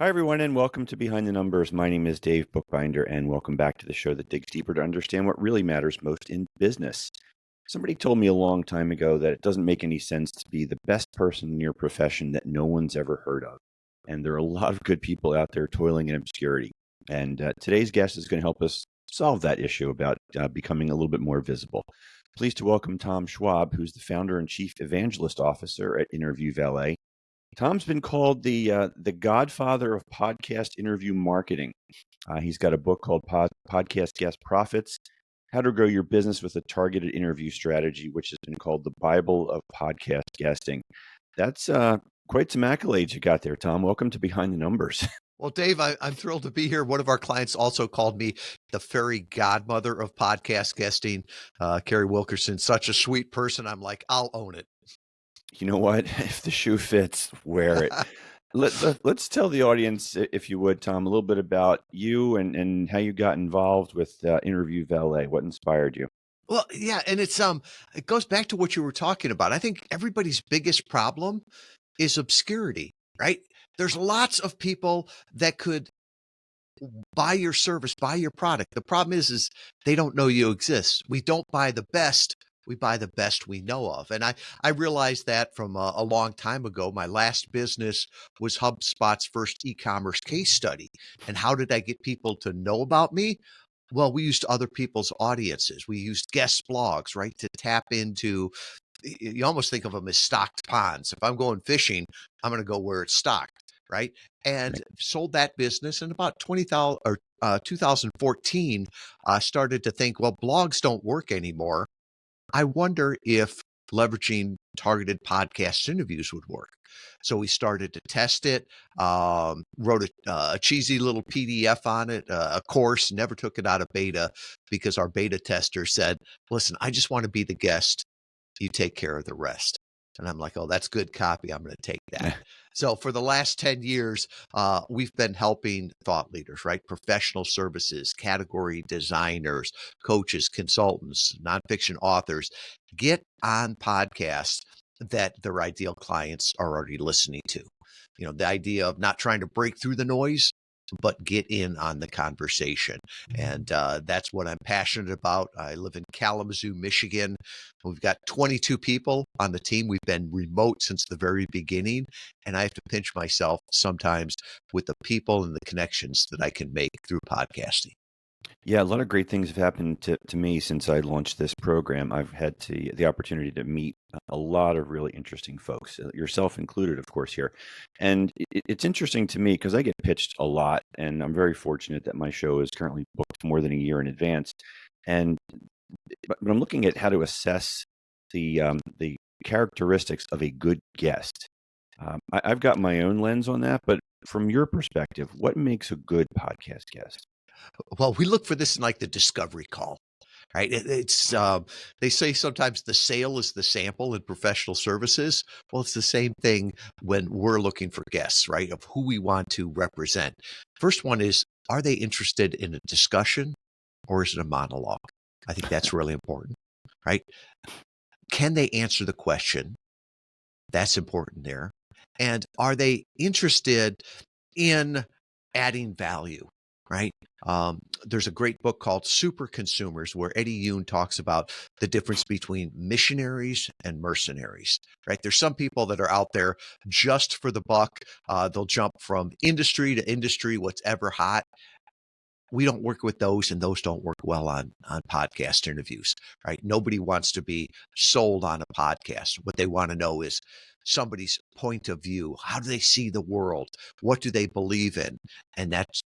Hi, everyone, and welcome to Behind the Numbers. My name is Dave Bookbinder, and welcome back to the show that digs deeper to understand what really matters most in business. Somebody told me a long time ago that it doesn't make any sense to be the best person in your profession that no one's ever heard of. And there are a lot of good people out there toiling in obscurity. And today's guest is going to help us solve that issue about becoming a little bit more visible. Pleased to welcome Tom Schwab, who's the founder and chief evangelist officer at Valet. Tom's been called the godfather of podcast interview marketing. He's got a book called Podcast Guest Profits: How to Grow Your Business with a Targeted Interview Strategy, which has been called the Bible of podcast guesting. That's quite some accolades you got there, Tom. Welcome to Behind the Numbers. Well, Dave, I'm thrilled to be here. One of our clients also called me the fairy godmother of podcast guesting. Carrie Wilkerson, such a sweet person. I'm like, I'll own it. You know what? If the shoe fits, wear it. Let's tell the audience, if you would, Tom, a little bit about you and how you got involved with Interview Valet. What inspired you? Well, yeah, and it goes back to what you were talking about. I think everybody's biggest problem is obscurity, right? There's lots of people that could buy your service, buy your product. The problem is they don't know you exist. We don't buy the best. We buy the best we know of. And I realized that from a long time ago. My last business was HubSpot's first e-commerce case study. And how did I get people to know about me? Well, we used other people's audiences. We used guest blogs, right, to tap into, you almost think of them as stocked ponds. If I'm going fishing, I'm going to go where it's stocked, right? And sold that business in about 2014. Started to think, well, blogs don't work anymore. I wonder if leveraging targeted podcast interviews would work. So we started to test it, wrote a cheesy little PDF on it, a course, never took it out of beta because our beta tester said, listen, I just want to be the guest. You take care of the rest. And I'm like, oh, that's good copy. I'm going to take that. So for the last 10 years, we've been helping thought leaders, right? Professional services, category designers, coaches, consultants, nonfiction authors get on podcasts that their ideal clients are already listening to. You know, the idea of not trying to break through the noise, but get in on the conversation. And that's what I'm passionate about. I live in Kalamazoo, Michigan. We've got 22 people on the team. We've been remote since the very beginning. And I have to pinch myself sometimes with the people and the connections that I can make through podcasting. Yeah, a lot of great things have happened to me since I launched this program. I've had the opportunity to meet a lot of really interesting folks, yourself included, of course, here. And it's interesting to me because I get pitched a lot, and I'm very fortunate that my show is currently booked more than a year in advance. And but I'm looking at how to assess the characteristics of a good guest. I've got my own lens on that, but from your perspective, what makes a good podcast guest? Well, we look for this in like the discovery call, right? They say sometimes the sale is the sample in professional services. Well, it's the same thing when we're looking for guests, right? Of who we want to represent. First one is, are they interested in a discussion or is it a monologue? I think that's really important, right? Can they answer the question? That's important there. And are they interested in adding value, right? There's a great book called Super Consumers where Eddie Yoon talks about the difference between missionaries and mercenaries, right? There's some people that are out there just for the buck. They'll jump from industry to industry, what's ever hot. We don't work with those, and those don't work well on podcast interviews, right? Nobody wants to be sold on a podcast. What they want to know is somebody's point of view. How do they see the world? What do they believe in? And that's,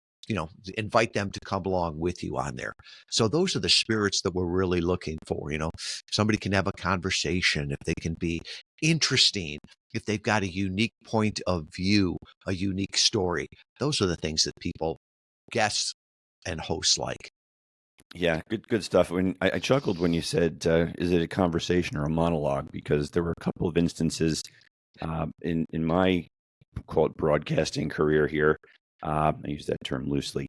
invite them to come along with you on there. So those are the spirits that we're really looking for. Somebody can have a conversation, if they can be interesting, if they've got a unique point of view, a unique story. Those are the things that people, guests and hosts like. Yeah, good stuff. When I chuckled when you said, "Is it a conversation or a monologue?" Because there were a couple of instances in my quote broadcasting career here. I use that term loosely,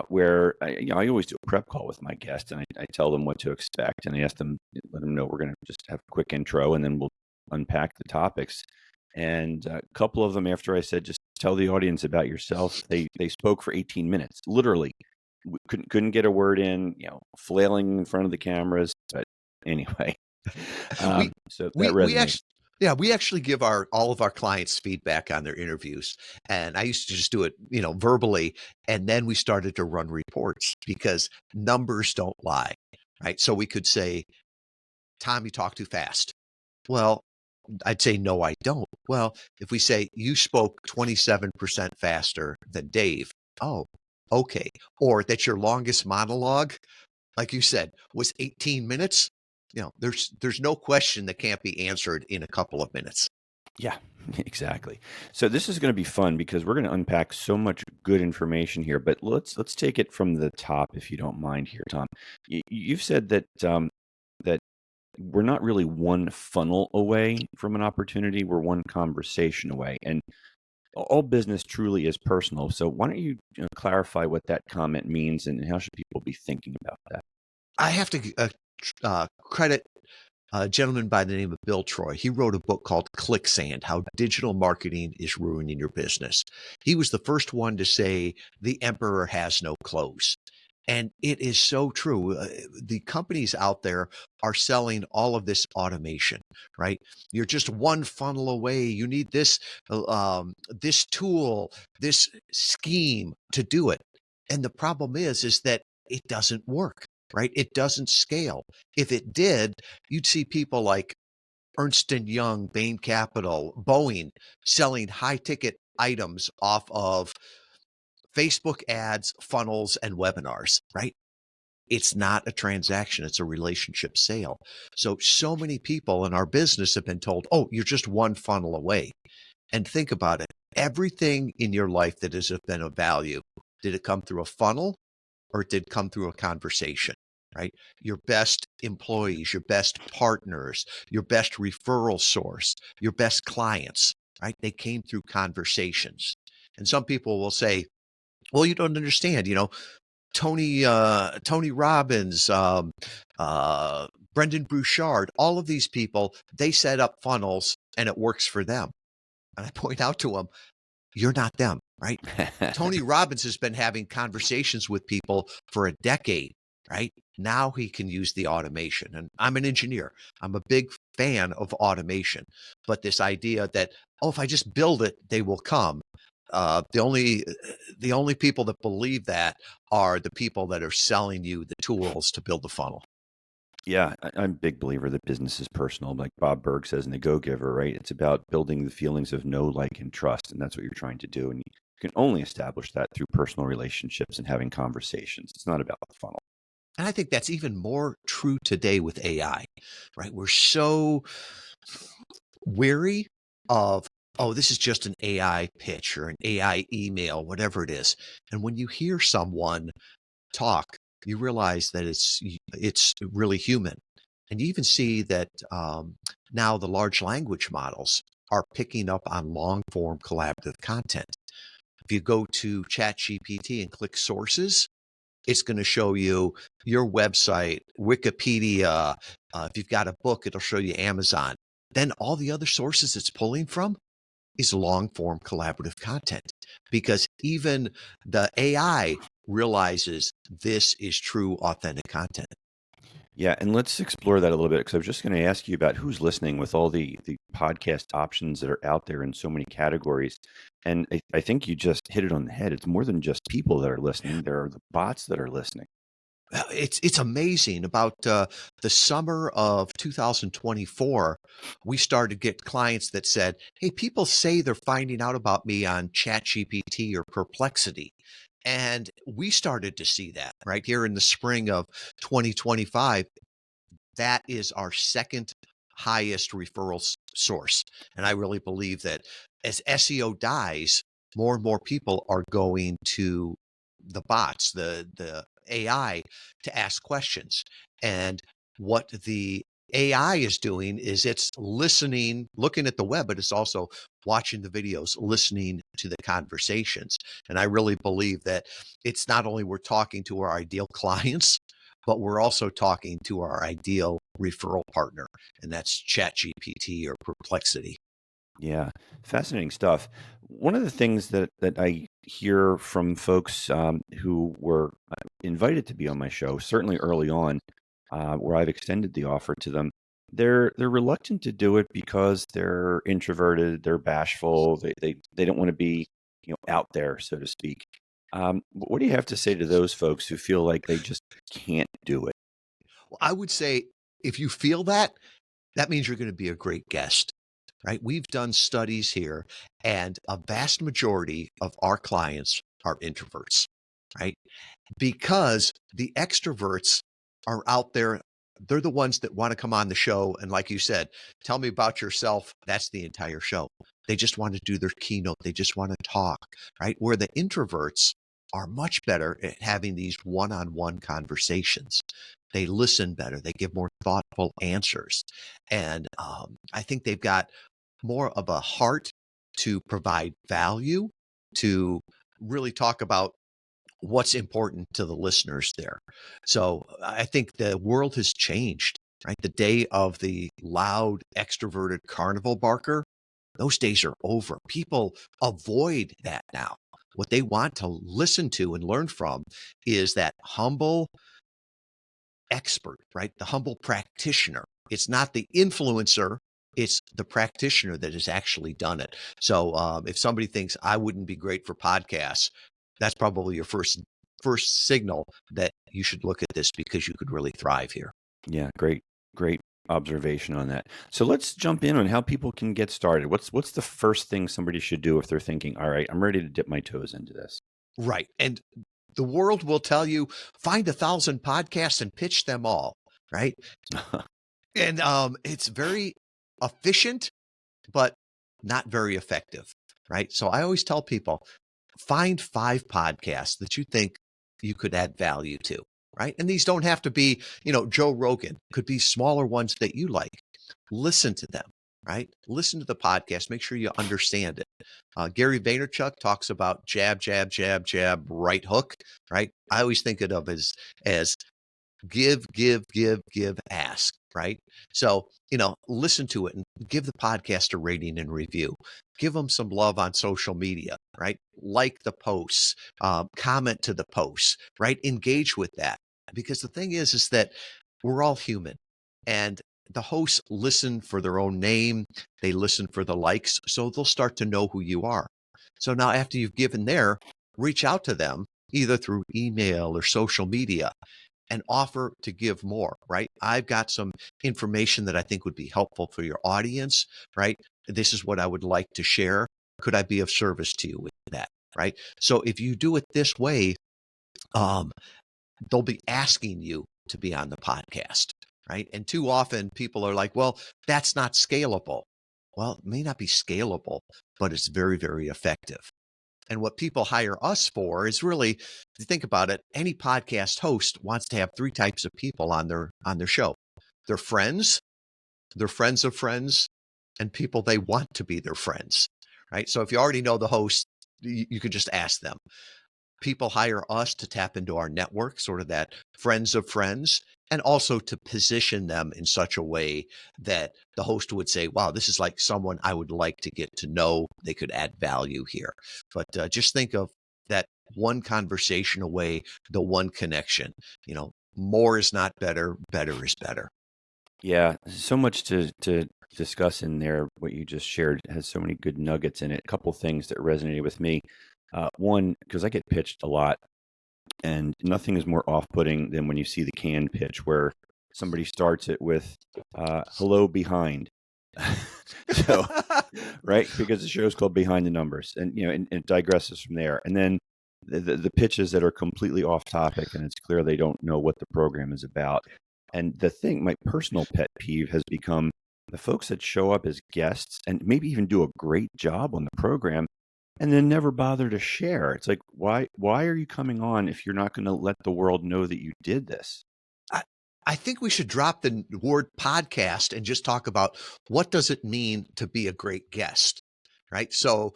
where I always do a prep call with my guest, and I tell them what to expect, and I ask them, let them know we're going to just have a quick intro, and then we'll unpack the topics. And a couple of them, after I said, just tell the audience about yourself. They spoke for 18 minutes, literally. Couldn't get a word in, flailing in front of the cameras. But anyway, We so that we resonates. actually yeah, we actually give all of our clients feedback on their interviews. And I used to just do it, verbally, and then we started to run reports because numbers don't lie, right? So we could say, "Tom, you talk too fast." Well, I'd say, "No, I don't." Well, if we say, "You spoke 27% faster than Dave." Oh, okay. Or that your longest monologue, like you said, was 18 minutes. There's no question that can't be answered in a couple of minutes. Yeah, exactly. So this is going to be fun because we're going to unpack so much good information here. But let's take it from the top, if you don't mind, here, Tom. You've said that we're not really one funnel away from an opportunity; we're one conversation away, and all business truly is personal. So why don't you clarify what that comment means and how should people be thinking about that? I have to credit a gentleman by the name of Bill Troy. He wrote a book called Clicksand: How Digital Marketing is Ruining Your Business. He was the first one to say the emperor has no clothes. And it is so true. The companies out there are selling all of this automation, right? You're just one funnel away. You need this tool, this scheme to do it. And the problem is that it doesn't work, right? It doesn't scale. If it did, you'd see people like Ernst& Young, Bain Capital, Boeing selling high ticket items off of Facebook ads, funnels, and webinars, right? It's not a transaction, it's a relationship sale. So many people in our business have been told, oh, you're just one funnel away. And think about it. Everything in your life that has been of value, did it come through a funnel or it did come through a conversation, right? Your best employees, your best partners, your best referral source, your best clients, right? They came through conversations. And some people will say, well, you don't understand, Tony Robbins, Brendan Bouchard, all of these people, they set up funnels and it works for them. And I point out to them, you're not them, right? Tony Robbins has been having conversations with people for a decade, right? Now he can use the automation. And I'm an engineer. I'm a big fan of automation. But this idea that, oh, if I just build it, they will come. The only people that believe that are the people that are selling you the tools to build the funnel. Yeah, I'm a big believer that business is personal. Like Bob Berg says in The Go-Giver, right? It's about building the feelings of know, like, and trust. And that's what you're trying to do. And you can only establish that through personal relationships and having conversations. It's not about the funnel. And I think that's even more true today with AI, right? We're so wary of, oh, this is just an AI pitch or an AI email, whatever it is. And when you hear someone talk, you realize that it's really human. And you even see that now the large language models are picking up on long form collaborative content. If you go to ChatGPT and click sources, it's going to show you your website, Wikipedia. If you've got a book, it'll show you Amazon. Then all the other sources it's pulling from is long form collaborative content, because even the AI realizes this is true, authentic content. Yeah, and let's explore that a little bit because I was just going to ask you about who's listening with all the podcast options that are out there in so many categories. And I think you just hit it on the head. It's more than just people that are listening. There are the bots that are listening. It's amazing. About the summer of 2024, we started to get clients that said, "Hey, people say they're finding out about me on ChatGPT or Perplexity," and we started to see that right here in the spring of 2025. That is our second highest referral source, and I really believe that as SEO dies, more and more people are going to the bots, the AI, to ask questions. And what the AI is doing is it's listening, looking at the web, but it's also watching the videos, listening to the conversations. And I really believe that it's not only we're talking to our ideal clients, but we're also talking to our ideal referral partner, and that's ChatGPT or Perplexity. Yeah, fascinating stuff. One of the things that I hear from folks who were invited to be on my show, certainly early on, where I've extended the offer to them, they're reluctant to do it because they're introverted, they're bashful, they don't want to be out there, so to speak. What do you have to say to those folks who feel like they just can't do it? Well, I would say if you feel that, that means you're going to be a great guest, right? We've done studies here, and a vast majority of our clients are introverts, right? Because the extroverts are out there. They're the ones that want to come on the show. And like you said, tell me about yourself. That's the entire show. They just want to do their keynote. They just want to talk, right? Where the introverts are much better at having these one-on-one conversations. They listen better. They give more thoughtful answers. And I think they've got more of a heart to provide value, to really talk about what's important to the listeners there. So I think the world has changed, right? The day of the loud, extroverted carnival barker, those days are over. People avoid that now. What they want to listen to and learn from is that humble expert, right? The humble practitioner. It's not the influencer, it's the practitioner that has actually done it. So if somebody thinks I wouldn't be great for podcasts, that's probably your first signal that you should look at this because you could really thrive here. Yeah, great observation on that. So let's jump in on how people can get started. What's the first thing somebody should do if they're thinking, all right, I'm ready to dip my toes into this? Right. And the world will tell you find 1,000 podcasts and pitch them all. Right. And it's very efficient, but not very effective. Right. So I always tell people find 5 podcasts that you think you could add value to. Right. And these don't have to be, Joe Rogan, could be smaller ones that you like. Listen to them. Right. Listen to the podcast. Make sure you understand it. Gary Vaynerchuk talks about jab, jab, jab, jab, right hook. Right. I always think of it as give, give, give, give, ask, right? So, listen to it and give the podcast a rating and review. Give them some love on social media, right? Like the posts, comment to the posts, right? Engage with that. Because the thing is that we're all human, and the hosts listen for their own name. They listen for the likes. So they'll start to know who you are. So now after you've given there, reach out to them either through email or social media and offer to give more, right? I've got some information that I think would be helpful for your audience, right? This is what I would like to share. Could I be of service to you with that, right? So if you do it this way, um, they'll be asking you to be on the podcast, right? And too often people are like, well, that's not scalable. Well, it may not be scalable, but it's very, very effective. And what people hire us for is really, if you think about it, any podcast host wants to have 3 types of people on their show. Their friends of friends, and people they want to be their friends, right? So if you already know the host, you could just ask them. People hire us to tap into our network, sort of that friends of friends, and also to position them in such a way that the host would say, wow, this is like someone I would like to get to know. They could add value here. But just think of that one conversation away, the one connection. More is not better, better is better. Yeah, so much to discuss in there. What you just shared has so many good nuggets in it. A couple things that resonated with me. One, because I get pitched a lot, and nothing is more off-putting than when you see the canned pitch where somebody starts it with "Hello behind." So, right, because the show is called Behind the Numbers, and and it digresses from there, and then the pitches that are completely off topic, and it's clear they don't know what the program is about. And the thing, my personal pet peeve has become the folks that show up as guests and maybe even do a great job on the program and then never bother to share. It's like, why are you coming on if you're not going to let the world know that you did this? I think we should drop the word podcast and just talk about what does it mean to be a great guest, right? So,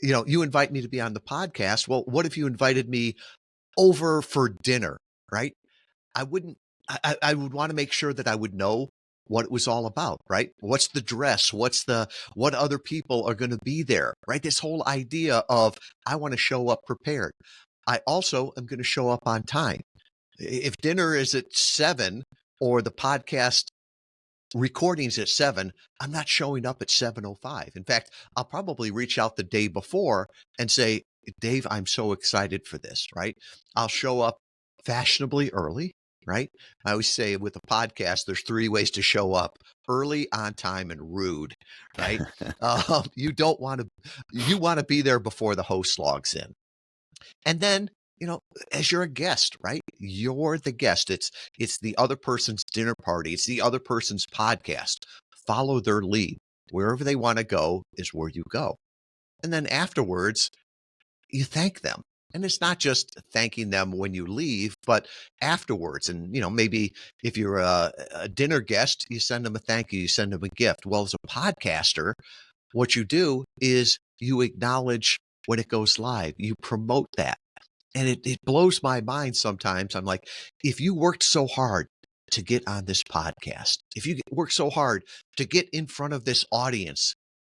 you invite me to be on the podcast. Well, what if you invited me over for dinner, right? I wouldn't, I would want to make sure that I would know what it was all about, right? What's the dress? What other people are going to be there, right? This whole idea of I want to show up prepared. I also am going to show up on time. If dinner is at 7 or the podcast recordings at 7, I'm not showing up at 7:05. In fact, I'll probably reach out the day before and say, Dave, I'm so excited for this, right? I'll show up fashionably early, right? I always say with a podcast, there's 3 ways to show up: early, on time, and rude, right? You don't want to, you want to be there before the host logs in. And then, as you're a guest, right? You're the guest. It's the other person's dinner party. It's the other person's podcast. Follow their lead. Wherever they want to go is where you go. And then afterwards, you thank them. And it's not just thanking them when you leave, but afterwards. And, maybe if you're a dinner guest, you send them a thank you, you send them a gift. Well, as a podcaster, what you do is you acknowledge when it goes live, you promote that. And it blows my mind sometimes. I'm like, if you worked so hard to get on this podcast, if you worked so hard to get in front of this audience,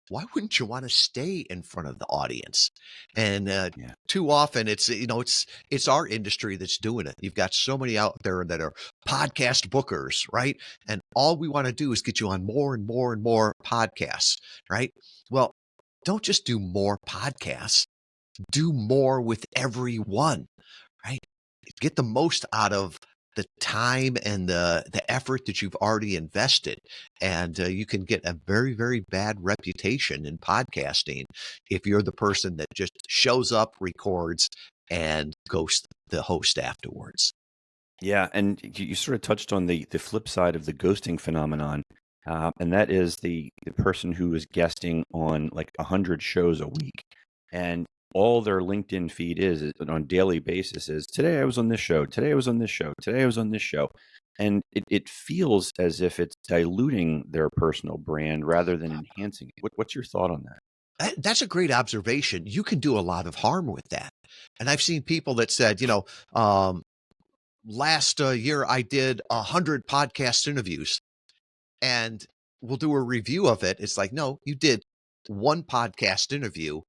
why wouldn't you want to stay in front of the audience? And Yeah. too often it's our industry that's doing it. You've got so many out there that are podcast bookers, right? And all we want to do is get you on more and more and more podcasts, right? Well, don't just do more podcasts. Do more with everyone, right? Get the most out of the time and the effort that you've already invested. And you can get a very, very bad reputation in podcasting if you're the person that just shows up, records, and ghosts the host afterwards. Yeah, and you sort of touched on the flip side of the ghosting phenomenon, and that is the person who is guesting on like 100 shows a week, and all their LinkedIn feed is on a daily basis is today I was on this show, today I was on this show, today I was on this show, and it feels as if it's diluting their personal brand rather than enhancing it. What's your thought on that? That's a great observation. You can do a lot of harm with that. And I've seen people that said, last year I did 100 podcast interviews, and we'll do a review of it. It's like, no, you did one podcast interview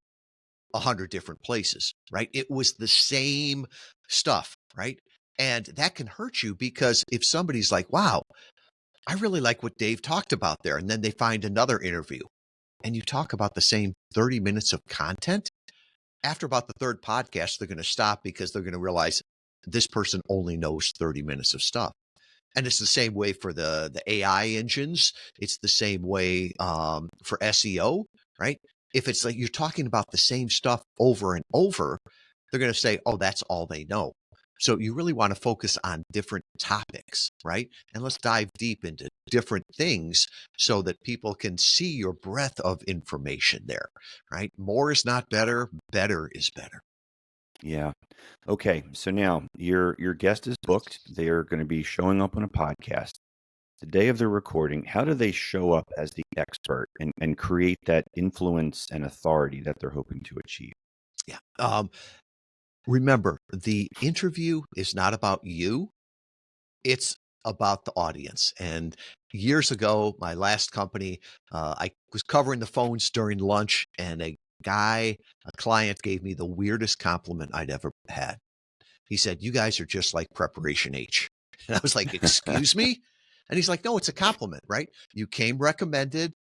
100 different places, right? It was the same stuff, right? And that can hurt you because if somebody's like, wow, I really like what Dave talked about there, and then they find another interview and you talk about the same 30 minutes of content, after about the third podcast, they're going to stop because they're going to realize this person only knows 30 minutes of stuff. And it's the same way for the AI engines. It's the same way for SEO, right? If it's like you're talking about the same stuff over and over, they're going to say, oh, that's all they know. So you really want to focus on different topics, right? And let's dive deep into different things so that people can see your breadth of information there, right? More is not better. Better is better. Yeah. Okay. So now your guest is booked. They are going to be showing up on a podcast. The day of the recording, how do they show up as the expert and create that influence and authority that they're hoping to achieve? Yeah. Remember, the interview is not about you. It's about the audience. And years ago, my last company, I was covering the phones during lunch, and a client gave me the weirdest compliment I'd ever had. He said, "You guys are just like Preparation H." And I was like, "Excuse me?" And he's like, "No, it's a compliment, right? You came recommended,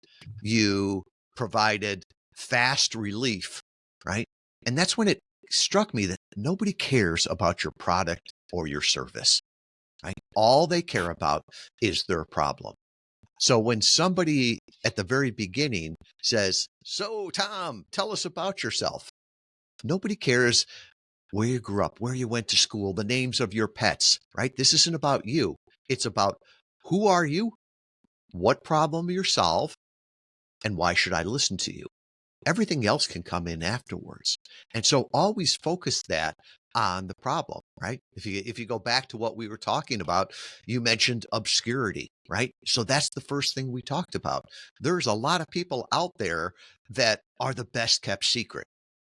you provided fast relief, right?" And that's when it struck me that nobody cares about your product or your service, right? All they care about is their problem. So when somebody at the very beginning says, "So, Tom, tell us about yourself," nobody cares where you grew up, where you went to school, the names of your pets, right? This isn't about you. It's about who are you, what problem you solve, and why should I listen to you? Everything else can come in afterwards. And so always focus that on the problem, right? If you go back to what we were talking about, you mentioned obscurity, right? So that's the first thing we talked about. There's a lot of people out there that are the best kept secret.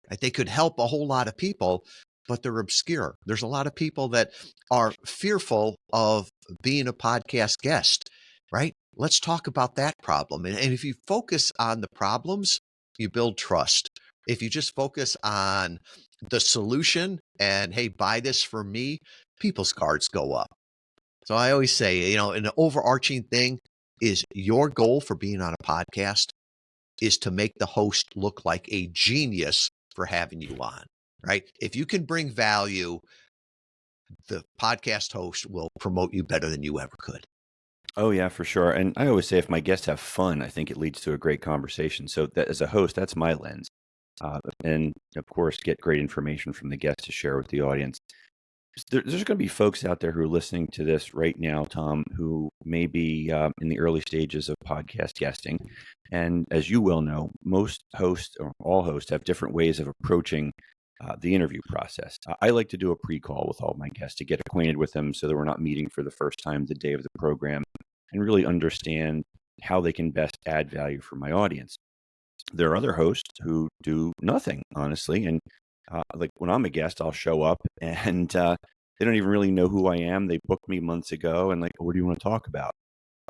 Right? They could help a whole lot of people, but they're obscure. There's a lot of people that are fearful of being a podcast guest, right? Let's talk about that problem. And if you focus on the problems, you build trust. If you just focus on the solution and, hey, buy this for me, people's guards go up. So I always say, an overarching thing is your goal for being on a podcast is to make the host look like a genius for having you on, right? If you can bring value, the podcast host will promote you better than you ever could. Oh, yeah, for sure. And I always say if my guests have fun, I think it leads to a great conversation. So that as a host, that's my lens. And of course, get great information from the guest to share with the audience. There's going to be folks out there who are listening to this right now, Tom, who may be in the early stages of podcast guesting. And as you well know, most hosts or all hosts have different ways of approaching the interview process. I like to do a pre-call with all my guests to get acquainted with them so that we're not meeting for the first time the day of the program and really understand how they can best add value for my audience. There are other hosts who do nothing, honestly. And like when I'm a guest, I'll show up and they don't even really know who I am. They booked me months ago and like, what do you want to talk about?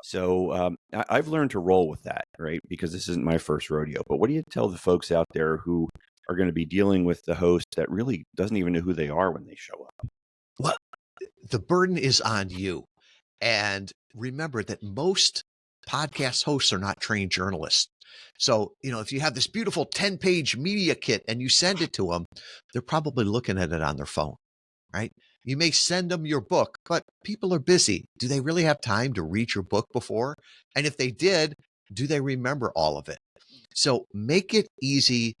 So I've learned to roll with that, right? Because this isn't my first rodeo. But what do you tell the folks out there who are going to be dealing with the host that really doesn't even know who they are when they show up? Well, the burden is on you. And remember that most podcast hosts are not trained journalists. So, if you have this beautiful 10-page media kit and you send it to them, they're probably looking at it on their phone, right? You may send them your book, but people are busy. Do they really have time to read your book before? And if they did, do they remember all of it? So make it easy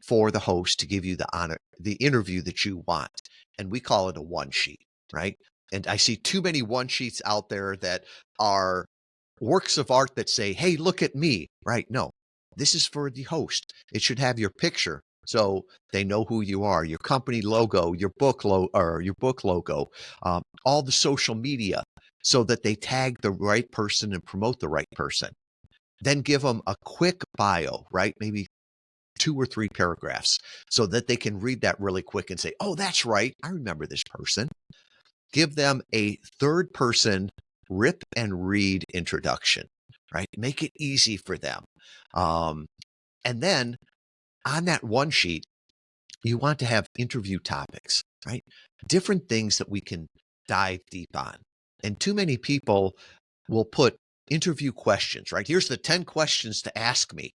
for the host to give you the interview that you want. And we call it a one sheet, right? And I see too many one sheets out there that are works of art that say, hey, look at me, right? No, this is for the host. It should have your picture so they know who you are, your company logo, your book logo, all the social media so that they tag the right person and promote the right person. Then give them a quick bio, right? Maybe 2 or 3 paragraphs so that they can read that really quick and say, oh, that's right. I remember this person. Give them a third person rip and read introduction, right? Make it easy for them. And then on that one sheet, you want to have interview topics, right? Different things that we can dive deep on. And too many people will put interview questions, right? Here's the 10 questions to ask me.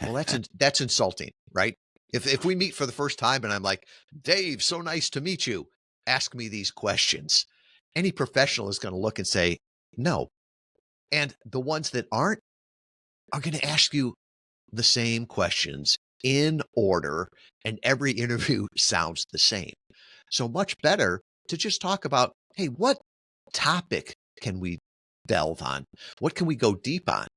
Well, that's insulting, right? If we meet for the first time and I'm like, Dave, so nice to meet you. Ask me these questions. Any professional is going to look and say, no. And the ones that aren't are going to ask you the same questions in order, and every interview sounds the same. So much better to just talk about, hey, what topic can we delve on? What can we go deep on?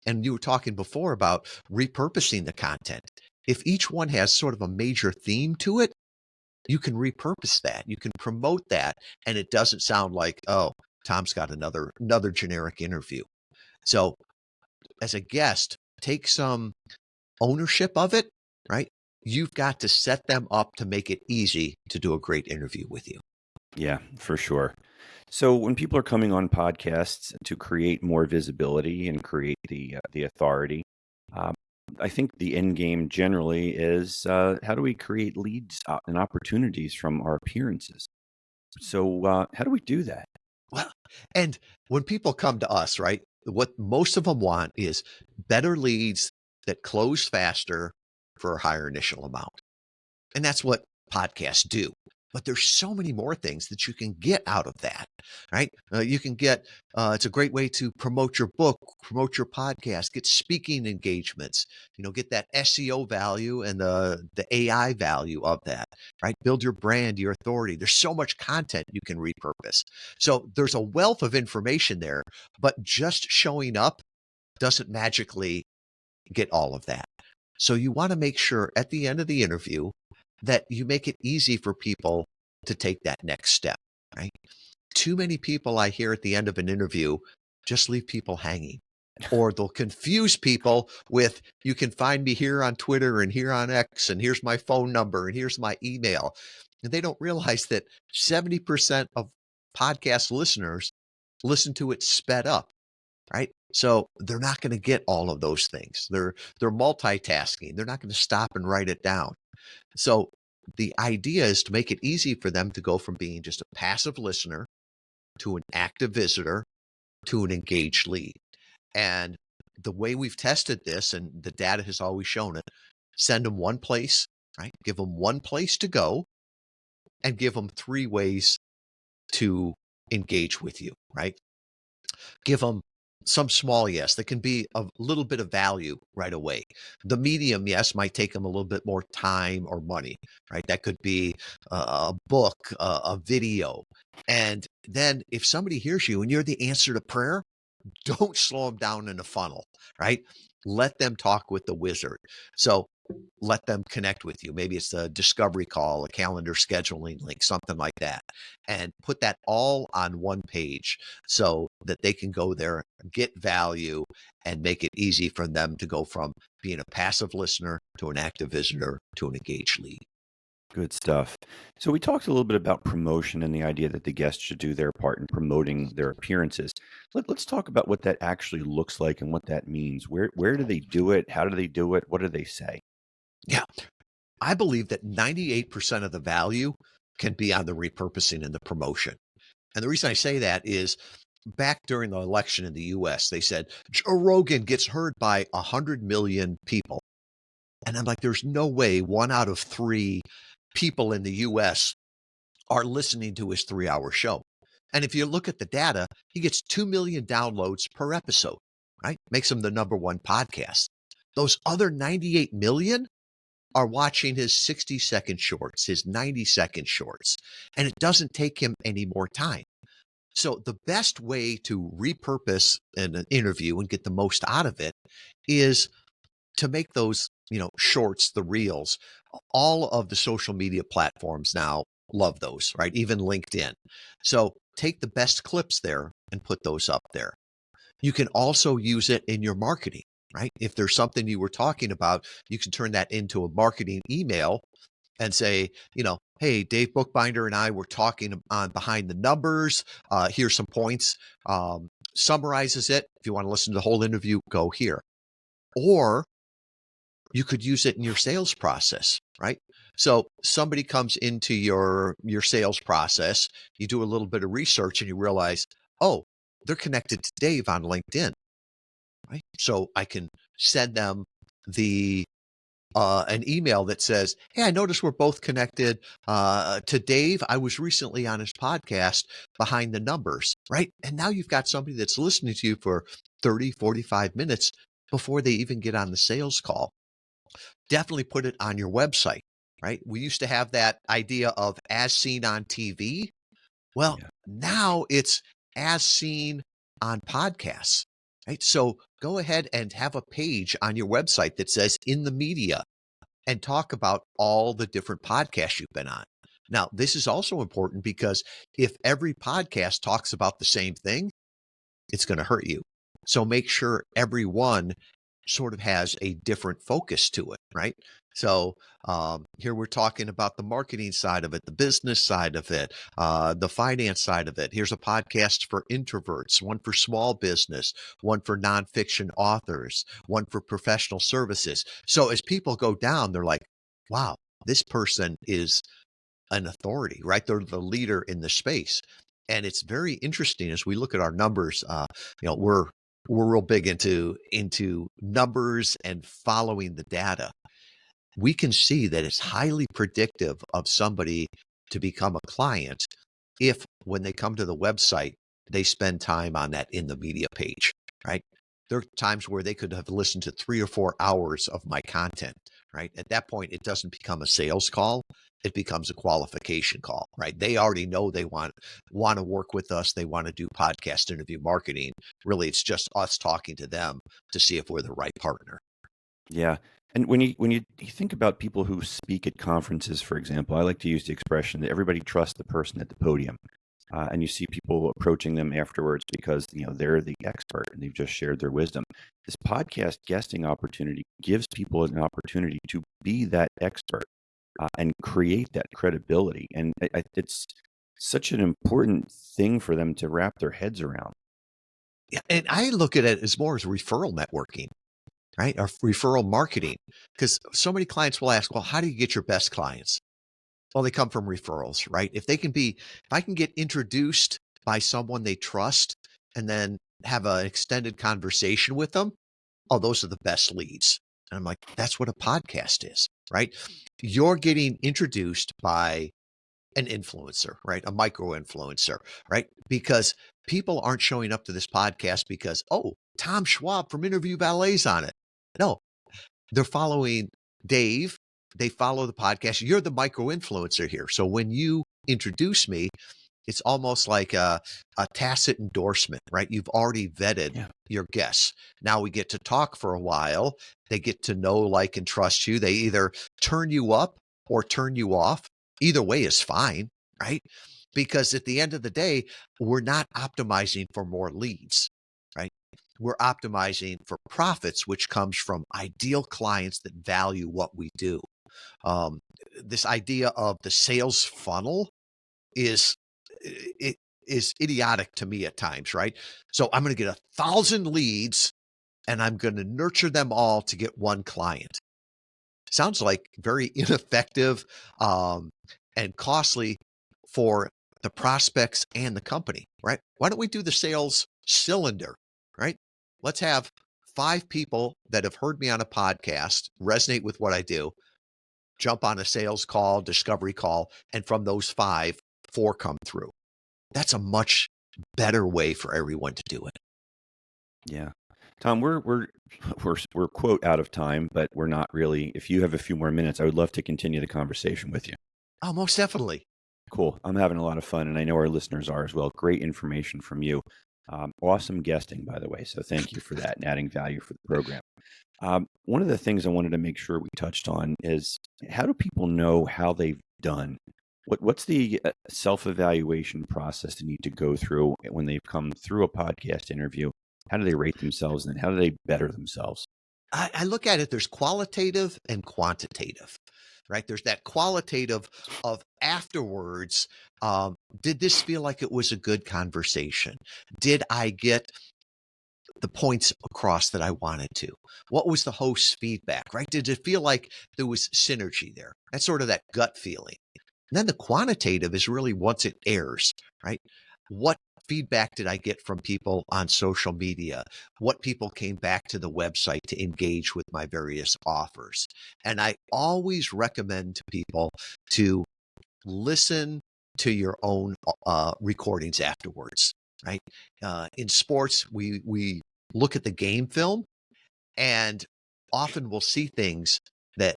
And you were talking before about repurposing the content. If each one has sort of a major theme to it, you can repurpose that. You can promote that, and it doesn't sound like, oh, Tom's got another generic interview. So as a guest, take some ownership of it, right? You've got to set them up to make it easy to do a great interview with you. Yeah, for sure. So when people are coming on podcasts to create more visibility and create the authority, um, I think the end game generally is how do we create leads and opportunities from our appearances? So how do we do that? Well, and when people come to us, right, what most of them want is better leads that close faster for a higher initial amount. And that's what podcasts do. But there's so many more things that you can get out of that, right? You can get, it's a great way to promote your book, promote your podcast, get speaking engagements, get that SEO value and the AI value of that, right? Build your brand, your authority. There's so much content you can repurpose. So there's a wealth of information there, but just showing up doesn't magically get all of that. So you want to make sure at the end of the interview that you make it easy for people to take that next step, right? Too many people I hear at the end of an interview just leave people hanging, or they'll confuse people with, you can find me here on Twitter and here on X, and here's my phone number and here's my email. And they don't realize that 70% of podcast listeners listen to it sped up, right? So they're not going to get all of those things. They're multitasking. They're not going to stop and write it down. So the idea is to make it easy for them to go from being just a passive listener to an active visitor to an engaged lead. And the way we've tested this, and the data has always shown it, send them one place, right? Give them one place to go and give them 3 ways to engage with you, right? Give them some small yes that can be a little bit of value right away. The medium yes might take them a little bit more time or money, right? That could be a book, a video. And then if somebody hears you and you're the answer to prayer, don't slow them down in a funnel, right? Let them talk with the wizard. So let them connect with you. Maybe it's a discovery call, a calendar scheduling link, something like that. And put that all on one page so that they can go there, get value, and make it easy for them to go from being a passive listener to an active visitor to an engaged lead. Good stuff. So we talked a little bit about promotion and the idea that the guests should do their part in promoting their appearances. Let's talk about what that actually looks like and what that means. Where do they do it? How do they do it? What do they say? Yeah, I believe that 98% of the value can be on the repurposing and the promotion. And the reason I say that is back during the election in the US, they said Joe Rogan gets heard by 100 million people. And I'm like, there's no way 1 out of 3 people in the US are listening to his 3-hour show. And if you look at the data, he gets 2 million downloads per episode, right? Makes him the #1 podcast. Those other 98 million are watching his 60-second shorts, his 90-second shorts, and it doesn't take him any more time. So the best way to repurpose an interview and get the most out of it is to make those, shorts, the reels. All of the social media platforms now love those, right? Even LinkedIn. So take the best clips there and put those up there. You can also use it in your marketing, right? If there's something you were talking about, you can turn that into a marketing email and say, hey, Dave Bookbinder and I were talking on Behind the Numbers. Here's some points. Summarizes it. If you want to listen to the whole interview, go here. Or you could use it in your sales process, right? So somebody comes into your sales process, you do a little bit of research and you realize, oh, they're connected to Dave on LinkedIn, right? So I can send them the an email that says, hey, I noticed we're both connected to Dave. I was recently on his podcast, Behind the Numbers, right? And now you've got somebody that's listening to you for 30, 45 minutes before they even get on the sales call. Definitely put it on your website, right? We used to have that idea of as seen on TV. Well, Yeah. now it's as seen on podcasts, right? So go ahead and have a page on your website that says in the media and talk about all the different podcasts you've been on. Now, this is also important because if every podcast talks about the same thing, it's going to hurt you. So make sure everyone sort of has a different focus to it, right? So here we're talking about the marketing side of it, the business side of it, the finance side of it. Here's a podcast for introverts, one for small business, one for nonfiction authors, one for professional services. So as people go down, they're like, wow, this person is an authority, right? They're the leader in the space. And it's very interesting as we look at our numbers. We're real big into numbers and following the data. We can see that it's highly predictive of somebody to become a client if when they come to the website, they spend time on that in the media page, right? There are times where they could have listened to 3 or 4 hours of my content, right? At that point, it doesn't become a sales call. It becomes a qualification call, right? They already know they want to work with us. They want to do podcast interview marketing. Really, it's just us talking to them to see if we're the right partner. Yeah. And when you think about people who speak at conferences, for example, I like to use the expression that everybody trusts the person at the podium. And you see people approaching them afterwards because they're the expert and they've just shared their wisdom. This podcast guesting opportunity gives people an opportunity to be that expert and create that credibility. And it's such an important thing for them to wrap their heads around. Yeah, and I look at it as more as referral networking, right? Or referral marketing. Because so many clients will ask, well, how do you get your best clients? Well, they come from referrals, right? If I can get introduced by someone they trust and then have an extended conversation with them, oh, those are the best leads. And I'm like, that's what a podcast is, right? You're getting introduced by an influencer, right? A micro influencer, right? Because people aren't showing up to this podcast because, oh, Tom Schwab from Interview Valet's on it. No, they're following Dave. They follow the podcast. You're the micro influencer here. So when you introduce me, it's almost like a tacit endorsement, right? You've already vetted Yeah. your guests. Now we get to talk for a while. They get to know, like, and trust you. They either turn you up or turn you off. Either way is fine, right? Because at the end of the day, we're not optimizing for more leads, right? We're optimizing for profits, which comes from ideal clients that value what we do. Um, this idea of the sales funnel is it is idiotic to me at times, right? So I'm going to get 1,000 leads and I'm going to nurture them all to get one client. Sounds like very ineffective and costly for the prospects and the company, right? Why don't we do the sales cylinder, right? Let's have 5 people that have heard me on a podcast, resonate with what I do, jump on a sales call, discovery call, and from those 5, 4 come through. That's a much better way for everyone to do it. Yeah. Tom, we're quote out of time, but we're not really. If you have a few more minutes, I would love to continue the conversation with you. Oh, most definitely. Cool. I'm having a lot of fun, and I know our listeners are as well. Great information from you. Awesome guesting, by the way. So thank you for that and adding value for the program. One of the things I wanted to make sure we touched on is how do people know how they've done? What's the self-evaluation process they need to go through when they've come through a podcast interview? How do they rate themselves and how do they better themselves? I look at it, there's qualitative and quantitative, right? There's that qualitative of afterwards. Did this feel like it was a good conversation? Did I get the points across that I wanted to? What was the host's feedback, right? Did it feel like there was synergy there? That's sort of that gut feeling. And then the quantitative is really once it airs, right? What feedback did I get from people on social media? What people came back to the website to engage with my various offers? And I always recommend to people to listen to your own recordings afterwards, right? In sports, we look at the game film and often we'll see things that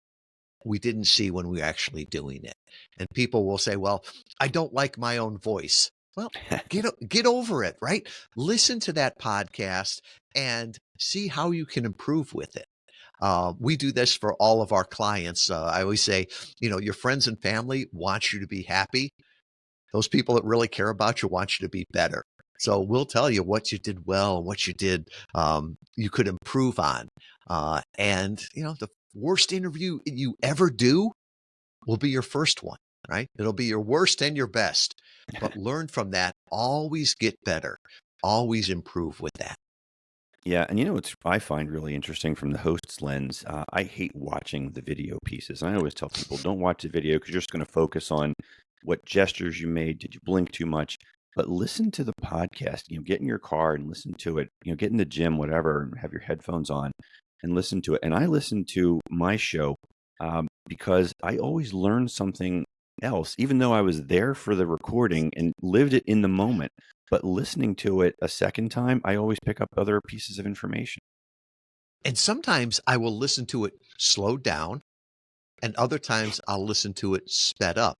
we didn't see when we were actually doing it. And people will say, well, I don't like my own voice. Well, get over it, right? Listen to that podcast and see how you can improve with it. We do this for all of our clients. I always say, your friends and family want you to be happy. Those people that really care about you want you to be better. So we'll tell you what you did well, what you did you could improve on. And the worst interview you ever do will be your first one, right? It'll be your worst and your best. But learn from that. Always get better. Always improve with that. Yeah, and what I find really interesting from the host's lens, I hate watching the video pieces. And I always tell people, don't watch the video because you're just going to focus on what gestures you made. Did you blink too much? But listen to the podcast. Get in your car and listen to it. Get in the gym, whatever, and have your headphones on and listen to it. And I listen to my show because I always learn something else, even though I was there for the recording and lived it in the moment. But listening to it a second time, I always pick up other pieces of information. And sometimes I will listen to it slowed down, and other times I'll listen to it sped up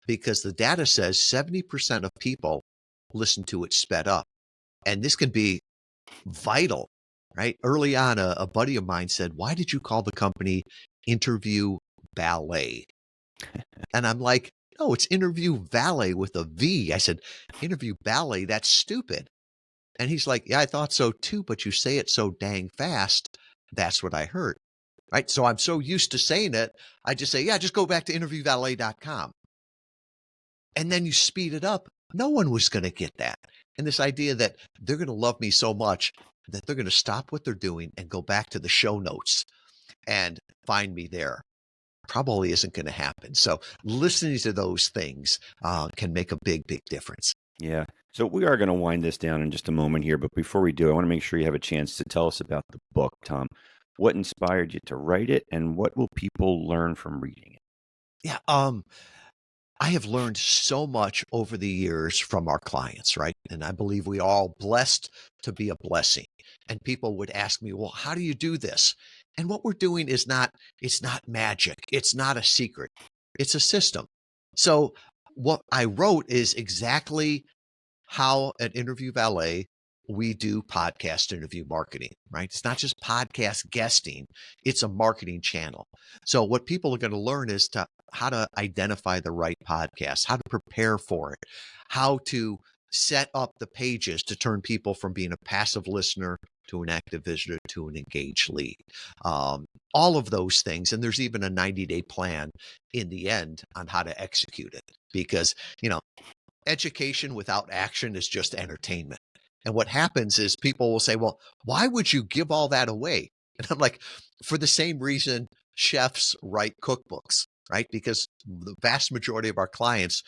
because the data says 70% of people listen to it sped up. And this can be vital, right? Early on, a buddy of mine said, why did you call the company Interview Valet? And I'm like, no, it's Interview Valet with a V. I said, Interview Valet, that's stupid. And he's like, yeah, I thought so too, but you say it so dang fast. That's what I heard. Right. So I'm so used to saying it. I just say, yeah, just go back to interviewvalet.com. And then you speed it up. No one was going to get that. And this idea that they're going to love me so much that they're going to stop what they're doing and go back to the show notes and find me there probably isn't going to happen. So listening to those things can make a big, big difference. Yeah. So we are going to wind this down in just a moment here, but before we do, I want to make sure you have a chance to tell us about the book, Tom. What inspired you to write it, and what will people learn from reading it? Yeah. I have learned so much over the years from our clients, right? And I believe we are all blessed to be a blessing. And people would ask me, well, how do you do this? And what we're doing is it's not magic. It's not a secret. It's a system. So what I wrote is exactly how at Interview Valet we do podcast interview marketing, right? It's not just podcast guesting, it's a marketing channel. So what people are going to learn is how to identify the right podcast, how to prepare for it, how to set up the pages to turn people from being a passive listener to an active visitor to an engaged lead. All of those things. And there's even a 90-day plan in the end on how to execute it because, education without action is just entertainment. And what happens is people will say, well, why would you give all that away? And I'm like, for the same reason chefs write cookbooks, right? Because the vast majority of our clients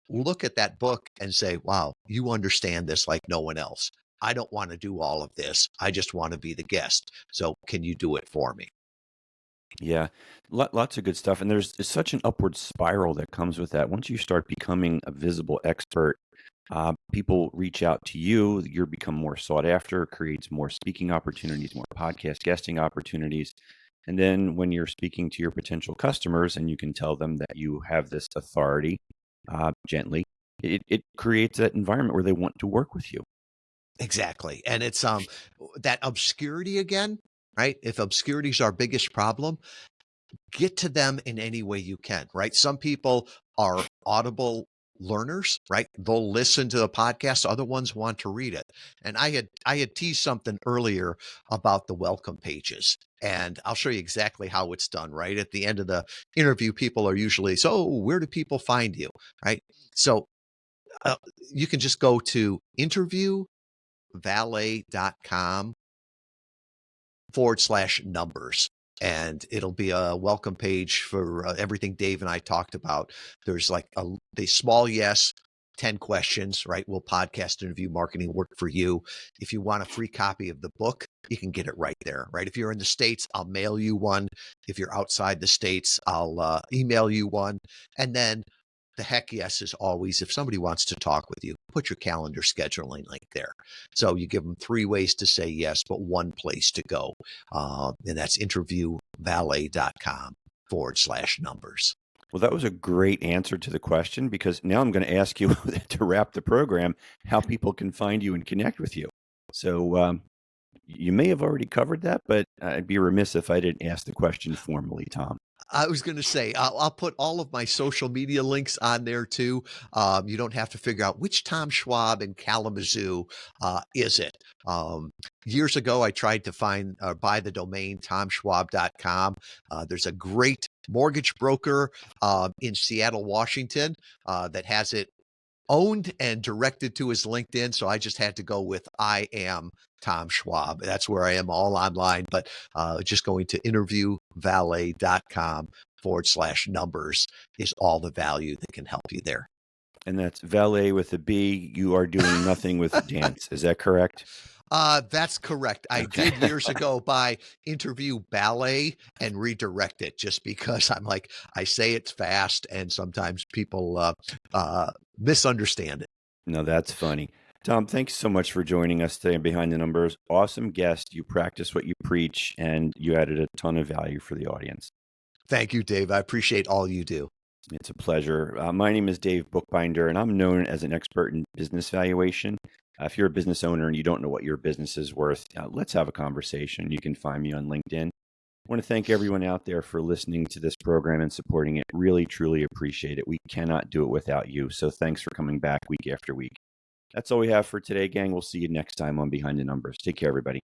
look at that book and say, wow, you understand this like no one else. I don't want to do all of this. I just want to be the guest. So can you do it for me? Yeah, lots of good stuff. And there's such an upward spiral that comes with that. Once you start becoming a visible expert, people reach out to you. You become more sought after, creates more speaking opportunities, more podcast guesting opportunities. And then when you're speaking to your potential customers and you can tell them that you have this authority gently, it creates that environment where they want to work with you. Exactly. And it's that obscurity again, right? If obscurity is our biggest problem, get to them in any way you can, right? Some people are audible learners, right? They'll listen to the podcast. Other ones want to read it. And I had teased something earlier about the welcome pages. And I'll show you exactly how it's done, right? At the end of the interview, people are usually, so where do people find you, right? So you can just go to interviewvalet.com/numbers. And it'll be a welcome page for everything Dave and I talked about. There's like the small yes, 10 questions, right? Will podcast interview marketing work for you? If you want a free copy of the book, you can get it right there, right? If you're in the States, I'll mail you one. If you're outside the States, I'll email you one. And then the heck yes is always, if somebody wants to talk with you, put your calendar scheduling link there. So you give them 3 ways to say yes, but 1 place to go. And that's interviewvalet.com/numbers. Well, that was a great answer to the question because now I'm going to ask you to wrap the program how people can find you and connect with you. So you may have already covered that, but I'd be remiss if I didn't ask the question formally, Tom. I was going to say, I'll put all of my social media links on there too. You don't have to figure out which Tom Schwab in Kalamazoo is it. Years ago, I tried to buy the domain tomschwab.com. There's a great mortgage broker in Seattle, Washington that has it owned and directed to his LinkedIn. So I just had to go with I am Tom Schwab. That's where I am all online, but just going to interviewvalet.com/numbers is all the value that can help you there. And that's Valet with a B. You are doing nothing with dance. Is that correct? That's correct. I Okay. did years ago buy Interview Ballet and redirect it just because I'm like, I say it's fast and sometimes people misunderstand it. No, that's funny. Tom, thanks so much for joining us today on Behind the Numbers. Awesome guest. You practice what you preach, and you added a ton of value for the audience. Thank you, Dave. I appreciate all you do. It's a pleasure. My name is Dave Bookbinder, and I'm known as an expert in business valuation. If you're a business owner and you don't know what your business is worth, let's have a conversation. You can find me on LinkedIn. I want to thank everyone out there for listening to this program and supporting it. Really, truly appreciate it. We cannot do it without you. So thanks for coming back week after week. That's all we have for today, gang. We'll see you next time on Behind the Numbers. Take care, everybody.